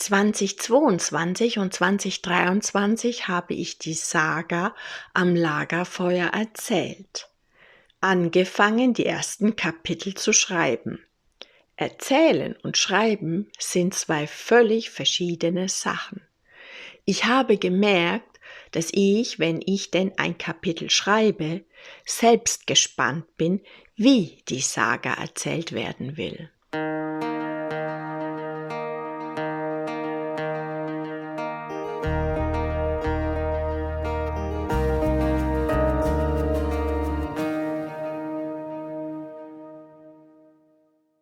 2022 und 2023 habe ich die Saga am Lagerfeuer erzählt. Angefangen, die ersten Kapitel zu schreiben. Erzählen und Schreiben sind zwei völlig verschiedene Sachen. Ich habe gemerkt, dass ich, wenn ich denn ein Kapitel schreibe, selbst gespannt bin, wie die Saga erzählt werden will.